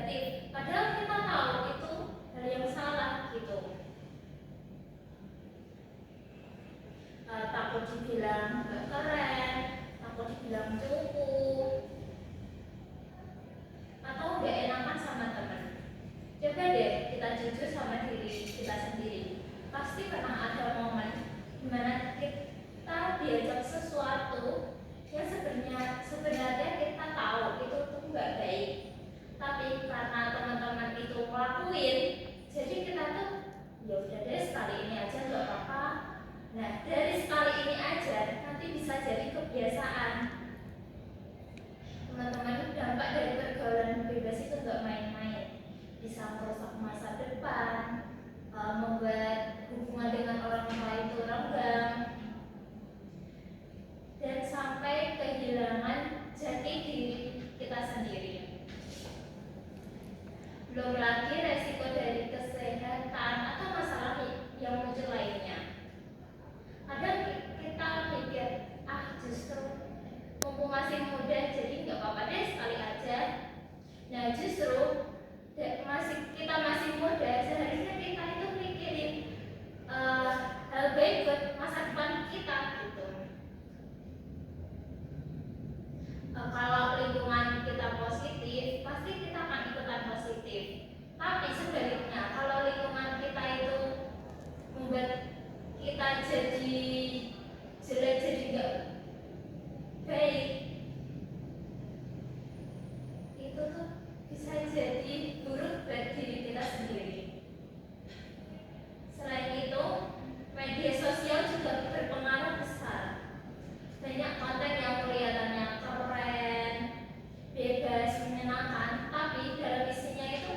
negatif, padahal kita tahu itu hal yang salah gitu. Takut dibilang gak keren, takut dibilang cukup, atau gak enakan sama teman. Coba deh kita jujur sama diri kita sendiri. Pasti pernah ada momen dimana kita diajak sesuatu yang sebenarnya kita tahu itu tuh nggak baik, tapi karena teman-teman itu ngelakuin, jadi kita tuh ya udah deh sekali ini aja nggak apa-apa. Nah dari sekali ini aja nanti bisa jadi kebiasaan. Teman-teman, dampak dari pergaulan bebas itu nggak main-main, bisa merusak masa depan, membuat hubungan dengan orang lain itu renggang, dan sampai kehilangan jati diri kita sendiri. Belum lagi resiko dari kesehatan atau masalah yang muncul lainnya. Kadang kita mikir, justru mumpung masih muda jadi nggak apa-apa deh sekali aja. Nah justru kita masih muda, seharusnya kita itu mikirin hal baik buat masa depan kita gitu. Kalau lingkungan kita positif, pasti kita akan ikutan positif. Tapi sebaliknya, kalau lingkungan kita itu membuat kita jadi jelek, jadi nggak baik, itu tuh bisa jadi buruk buat diri kita sendiri. Selain itu, media sosial juga berpengaruh besar. Banyak konten yang kelihatannya keren, bebas, menyenangkan, tapi dalam isinya itu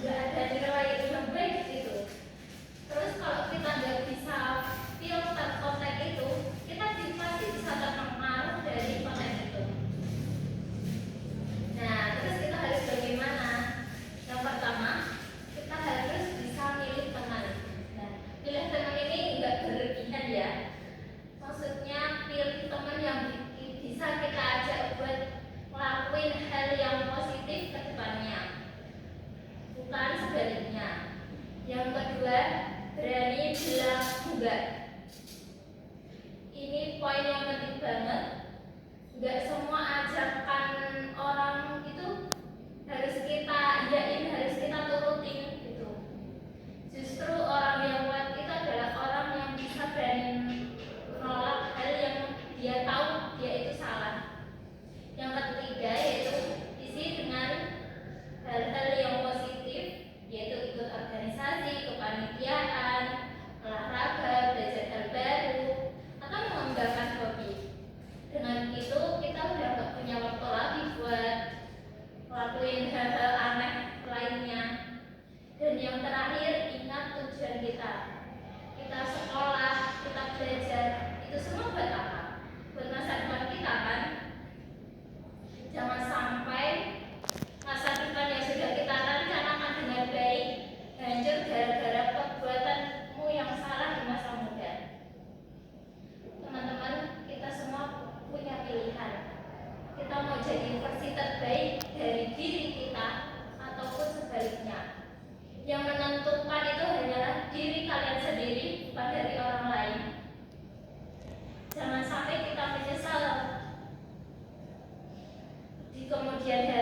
nggak ada nilai yang baik gitu. Terus kalau kita nggak bisa filter konten itu, kita pasti bisa terpengaruh dari konten itu. Nah, terus kita harus bagaimana? Yang pertama, kita harus bisa milih teman. Nah, pilih teman ini nggak berlebihan ya. Maksudnya pilih teman yang bisa kita ajak buat ngelakuin hal yang positif ke depannya, bukan sebaliknya. Yang kedua, berani bilang enggak. Ini poin yang penting banget. Enggak semua ajakan orang itu harus kita iyain, harus kita turutin gitu. Justru orang yang kuat itu adalah orang yang bisa berani menolak hal yang dia tahu dia itu salah. Yang ketiga yaitu isi dengan hal-hal yang positif, yaitu ikut organisasi, kepanitiaan, olahraga, belajar hal baru, atau mengembangkan hobi. Dengan itu kita udah gak punya waktu lagi buat ngelakuin hal-hal aneh lainnya. Dan yang terakhir, ingat tujuan kita. Kita sekolah, kita belajar, itu semua buat apa? Buat masa depan kita kan? Jangan sampai masa depan yang sudah kita rencanakan dengan baik hancur gara-gara perbuatanmu yang salah di masa muda. Teman-teman, kita semua punya pilihan. Kita mau jadi versi terbaik dari diri kita ataupun sebaliknya. Yang menentukan itu hanyalah diri kalian sendiri, bukan dari orang lain. Jangan sampai kita menyesal di kemudian hari.